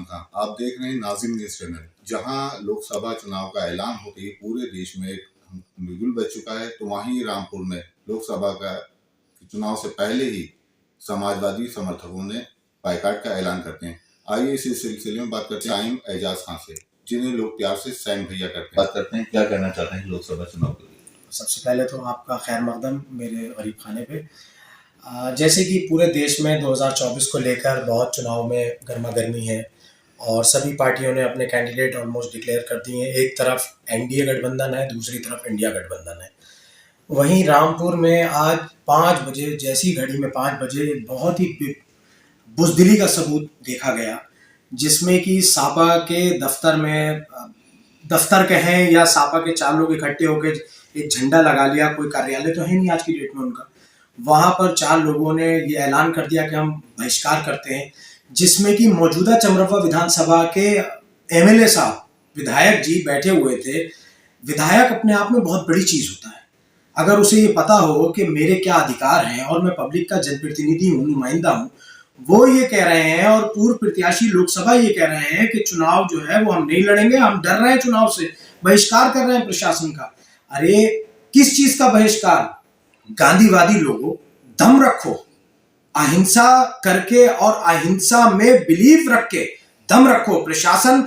आजम खान। आप देख रहे हैं नाज़िम न्यूज़ चैनल। जहां लोकसभा चुनाव का ऐलान होते ही पूरे देश में बिगुल बज चुका है, तो वहीं रामपुर में लोकसभा का चुनाव से पहले ही समाजवादी समर्थकों ने बाइकाट का ऐलान करते हैं। आइए इस सिलसिले में बात करते हैं आइम एजाज खान से, जिन्हें लोग प्यार से सैम भैया करते हैं। बात करते हैं, क्या कहना चाहते हैं लोकसभा चुनाव के लिए। सबसे पहले तो आपका खैर मकदम मेरे गरीब खाने पे। जैसे कि पूरे देश में 2024 को लेकर बहुत चुनाव में गर्मा गर्मी है और सभी पार्टियों ने अपने कैंडिडेट ऑलमोस्ट डिक्लेयर कर दिए हैं। एक तरफ एनडीए गठबंधन है, दूसरी तरफ इंडिया गठबंधन है। वहीं रामपुर में आज 5 बजे, जैसी घड़ी में 5 बजे, बहुत ही बुज़दिली का सबूत देखा गया, जिसमें कि सापा के दफ्तर में, दफ्तर कहें या सापा के 4 लोग इकट्ठे होकर एक झंडा लगा लिया। कोई कार्यालय तो है नहीं आज की डेट में उनका। वहां पर 4 लोगों ने ये ऐलान कर दिया कि हम बहिष्कार करते हैं, जिसमें कि मौजूदा चमरवा विधानसभा के एमएलए साहब, विधायक जी बैठे हुए थे। विधायक अपने आप में बहुत बड़ी चीज होता है। अगर उसे ये पता हो कि मेरे क्या अधिकार हैं और मैं पब्लिक का जनप्रतिनिधि हूँ, नुमाइंदा हूँ, वो ये कह रहे हैं और पूर्व प्रत्याशी लोकसभा ये कह रहे हैं कि चुनाव जो है वो हम नहीं लड़ेंगे, हम डर रहे हैं चुनाव से, बहिष्कार कर रहे हैं प्रशासन का। अरे किस चीज का बहिष्कार? गांधीवादी लोगों, दम रखो, अहिंसा करके और अहिंसा में बिलीव रख के दम रखो। प्रशासन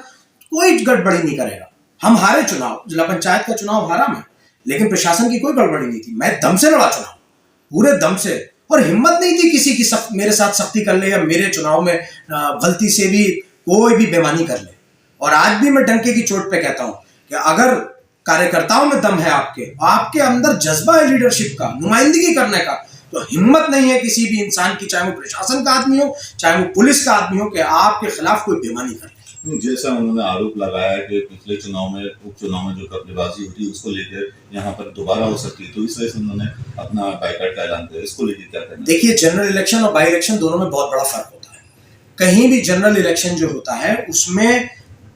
कोई गड़बड़ी नहीं करेगा। हम हारे चुनाव, जिला पंचायत का चुनाव हारा मैं, लेकिन प्रशासन की कोई गड़बड़ी नहीं थी। मैं दम से लड़ा चुनाव, पूरे दम से, और हिम्मत नहीं थी किसी की मेरे साथ सख्ती कर ले या मेरे चुनाव में गलती से भी कोई भी बेईमानी कर ले। और आज भी मैं डंके की चोट पे कहता हूं कि अगर कार्यकर्ताओं में दम है, आपके अंदर जज्बा है लीडरशिप का, नुमाइंदगी करने का, तो हिम्मत नहीं है किसी भी इंसान की, चाहे वो प्रशासन का आदमी हो, चाहे वो पुलिस का आदमी हो, कि आपके खिलाफ कोई बेईमानी करे। जैसा उन्होंने आरोप लगाया कि पिछले चुनाव में, उपचुनाव में जो कपलेबाजी हुई उसको लेकर यहाँ पर दोबारा हो सकती है, तो इस वजह से उन्होंने अपना बाइकाट का ऐलान किया। इसको लेकर क्या कहना? देखिए, जनरल इलेक्शन और बाई इलेक्शन दोनों में बहुत बड़ा फर्क होता है। कहीं भी जनरल इलेक्शन जो होता है उसमें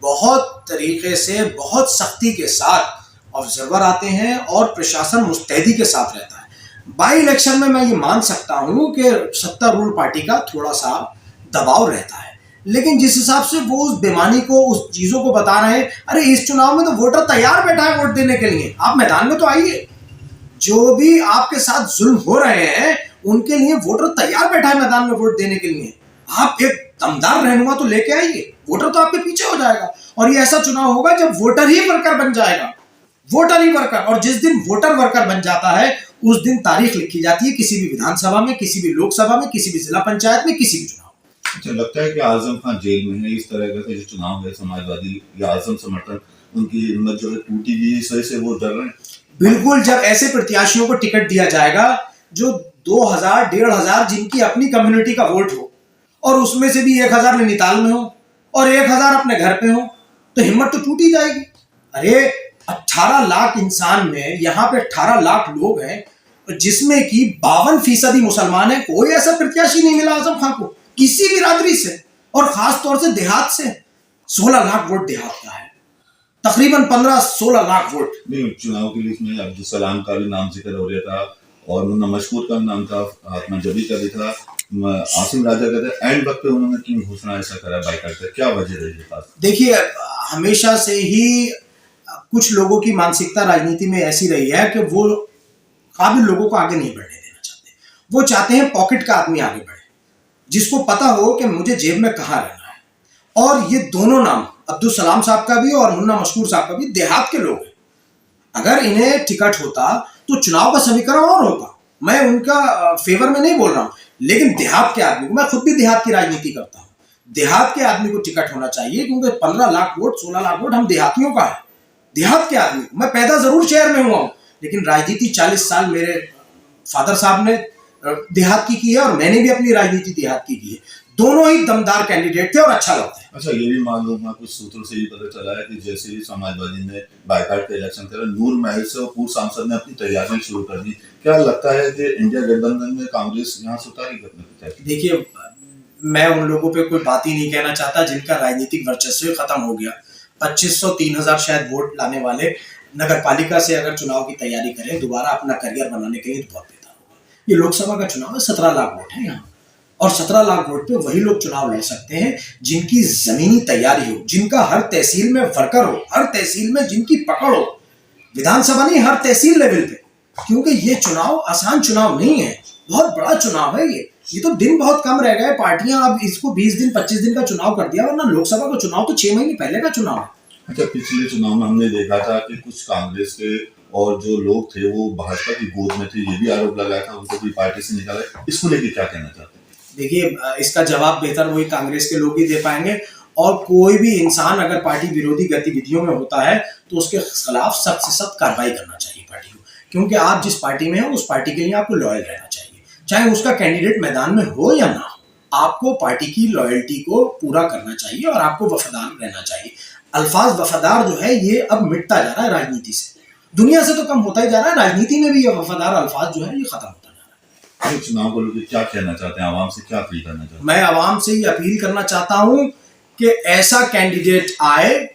बहुत तरीके से, बहुत सख्ती के साथ ऑब्जर्वर आते हैं और प्रशासन मुस्तैदी के साथ रहता है। बाई इलेक्शन में मैं ये मान सकता हूं कि सत्तारूढ़ पार्टी का थोड़ा सा दबाव रहता है, लेकिन जिस हिसाब से वो उस बेमानी को, उस चीजों को बता रहे हैं, अरे इस चुनाव में तो वोटर तैयार बैठा है वोट देने के लिए, आप मैदान में तो आइए। जो भी आपके साथ जुल्म हो रहे हैं उनके लिए वोटर तैयार बैठा है मैदान में वोट देने के लिए। आप एक दमदार रहनुमा तो लेके आइए, वोटर तो आपके पीछे हो जाएगा। और ये ऐसा चुनाव होगा जब वोटर ही वर्कर बन जाएगा, वोटर ही वर्कर। और जिस दिन वोटर वर्कर बन जाता है उस दिन तारीख लिखी जाती है, किसी भी विधानसभा में, किसी भी लोकसभा में, किसी भी जिला पंचायत में, किसी भी चुनाव। अच्छा, लगता है कि आजम खान जेल में है, इस तरह का जो चुनाव है, समाजवादी या आजम समर्थन, उनकी हिम्मत जो है टूटी हुई, इस वजह से वो डर रहे हैं। बिल्कुल, जब ऐसे प्रत्याशियों को टिकट दिया जाएगा जो 2000, 1500 जिनकी अपनी कम्युनिटी का वोट हो, और उसमें से भी 1000 नैनीताल में हो और 1000 अपने घर पे हो, तो हिम्मत तो टूट ही जाएगी। अरे 18 लाख इंसान में यहाँ पे 18 लाख लोग हैं, जिसमें कि 52% मुसलमान है। कोई ऐसा प्रत्याशी नहीं मिला आजम खान को किसी भी बिरादरी से, और खास तौर से देहात से। 16 लाख वोट देहात का है, तकरीबन 15-16 लाख वोट। नहीं, चुनाव के लिए इसमें अब्दुल सलाम का भी नाम जिक्र हो रहा था और मुन्ना मशहूर का नाम था, आत्मा जबी का भी था, आसिम राजा का था। एंड वक्त पे उन्होंने क्यों घोषणा ऐसा करा बाइकाट का, क्या वजह रही है? देखिए, हमेशा से ही कुछ लोगों की मानसिकता राजनीति में ऐसी रही है कि वो काबिल लोगों को आगे नहीं बढ़ने देना चाहते। वो चाहते हैं पॉकेट का आदमी आगे बढ़े, जिसको पता हो कि मुझे जेब में कहाँ रहना है। और ये दोनों नाम, अब्दुल सलाम साहब का भी और मुन्ना मशहूर साहब का भी, देहात के लोग हैं। अगर इन्हें टिकट होता तो चुनाव का समीकरण और होता। मैं उनका फेवर में नहीं बोल रहा हूं, लेकिन देहात के आदमी को, मैं खुद भी देहात की राजनीति करता हूं, देहात के आदमी को टिकट होना चाहिए, क्योंकि 15 लाख वोट, 16 लाख वोट हम देहातियों का है। देहात के आदमी, मैं पैदा जरूर शहर में हुआ हूं, लेकिन राजनीति 40 साल मेरे फादर साहब ने देहात की है और मैंने भी अपनी राजनीति देहात की है। दोनों ही दमदार कैंडिडेट थे और अच्छा लगता है। अच्छा, ये भी मालूम है, कुछ सूत्रों से ये पता चला है कि जैसे ही समाजवादी ने बाइकाट का इलेक्शन करा, नूर महल से और पूर्व सांसद ने अपनी तैयारियां शुरू कर दी। क्या लगता है कि इंडिया गठबंधन में कांग्रेस यहाँ से उतारी करने की तैयारी? देखिए, मैं उन लोगों पे कोई बात ही नहीं कहना चाहता जिनका राजनीतिक वर्चस्व खत्म हो गया। 2500-3000 शायद वोट लाने वाले नगर पालिका से अगर चुनाव की तैयारी करें दोबारा अपना करियर बनाने के लिए, तो बहुत बेहतर होगा। ये लोकसभा का चुनाव है, 17 लाख वोट है यहाँ, और 17 लाख वोट पे वही लोग चुनाव लड़ सकते हैं जिनकी जमीनी तैयारी हो, जिनका हर तहसील में वर्कर हो, हर तहसील में जिनकी पकड़ हो, विधानसभा नहीं हर तहसील लेवल पे। क्योंकि ये चुनाव आसान चुनाव नहीं है, बहुत बड़ा चुनाव है ये तो दिन बहुत कम रह गए। पार्टियां अब इसको 20 दिन 25 दिन का चुनाव कर दिया, वरना लोकसभा का चुनाव तो 6 महीने पहले का चुनाव है। अच्छा, पिछले चुनाव में हमने देखा था कि कुछ कांग्रेस के और जो लोग थे वो भाजपा की गोद में थे, ये भी आरोप लगाया था, उनको भी पार्टी से निकाला। इसको लेके क्या कहना चाहते हैं? देखिए, इसका जवाब बेहतर वही कांग्रेस के लोग ही दे पाएंगे। और कोई भी इंसान अगर पार्टी विरोधी गतिविधियों में होता है तो उसके खिलाफ सख्त से सख्त कार्रवाई करना चाहिए पार्टी को। क्योंकि आप जिस पार्टी में हैं उस पार्टी के लिए आपको लॉयल रहना चाहिए, चाहे उसका कैंडिडेट मैदान में हो या ना हो। आपको पार्टी की लॉयल्टी को पूरा करना चाहिए और आपको वफादार रहना चाहिए। अल्फाज वफादार जो है ये अब मिटता जा रहा है राजनीति से, दुनिया से तो कम होता ही जा रहा है, राजनीति में भी ये वफादार अल्फाज जो है ये खत्म होता जा रहा है। चुनाव को लेकर क्या कहना चाहते हैं, आवाम से क्या अपील करना चाहते हैं? मैं आवाम से ये अपील करना चाहता हूं कि ऐसा कैंडिडेट आए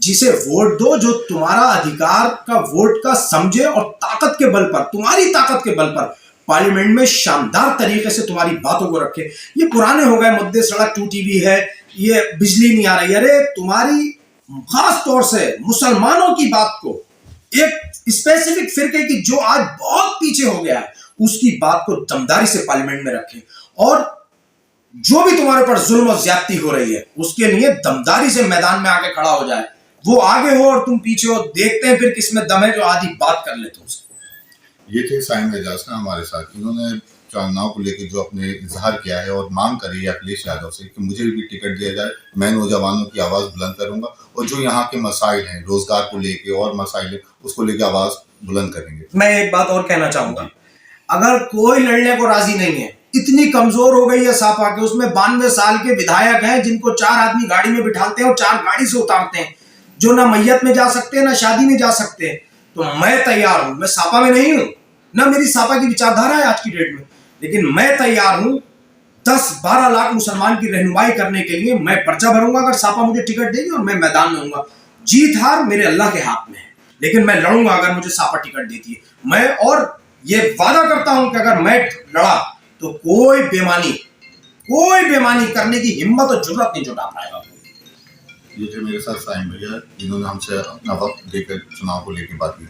जिसे वोट दो, जो तुम्हारा अधिकार का वोट का समझे और ताकत के बल पर, तुम्हारी ताकत के बल पर पार्लियामेंट में शानदार तरीके से तुम्हारी बातों को रखे। ये पुराने हो गए मुद्दे, सड़क टूटी हुई है, ये बिजली नहीं आ रही, अरे तुम्हारी खास तौर से मुसलमानों की बात को, एक स्पेसिफिक फिरके की जो आज बहुत पीछे हो गया है, उसकी बात को दमदारी से पार्लियामेंट में रखें। और जो भी तुम्हारे पर जुल्म और ज्यादती हो रही है उसके लिए दमदारी से मैदान में आके खड़ा हो जाए। वो आगे हो और तुम पीछे हो, देखते हैं फिर किसमें दम है जो आधी बात कर ले तुमसे। ये थे साइम एजाज खान हमारे साथ। इन्होंने चुनाव को लेकर जो अपने इजहार किया है और मांग करी है अखिलेश यादव से कि मुझे भी टिकट दिया जाए, मैं नौजवानों की आवाज़ बुलंद करूंगा और जो यहाँ के मसाइल हैं, रोजगार को लेके और मसाइल है, उसको लेकर आवाज़ बुलंद करेंगे। मैं एक बात और कहना चाहूंगा, अगर कोई लड़ने को राजी नहीं है, इतनी कमजोर हो गई है सापा के, उसमें 92 साल के विधायक हैं जिनको 4 आदमी गाड़ी में बिठाते हैं और 4 गाड़ी से उतारते हैं, जो ना मैयत में जा सकते हैं ना शादी में जा सकते हैं। तो मैं तैयार हूं, मैं सापा में नहीं हूं, ना मेरी सापा की विचारधारा है आज की डेट में, लेकिन मैं तैयार हूं 10-12 लाख मुसलमान की रहनुमाई करने के लिए। मैं पर्चा भरूंगा अगर सापा मुझे टिकट देगी और मैं मैदान में हूंगा। जीत हार मेरे अल्लाह के हाथ में है, लेकिन मैं लड़ूंगा अगर मुझे सापा टिकट देती है। मैं और ये वादा करता हूं कि अगर मैं लड़ा तो कोई बेमानी करने की हिम्मत और जुर्रत नहीं जुटा पाएगा। ये थे मेरे साथ साइम भैया, जिन्होंने हमसे अपना वक्त देकर चुनाव को लेकर बात की।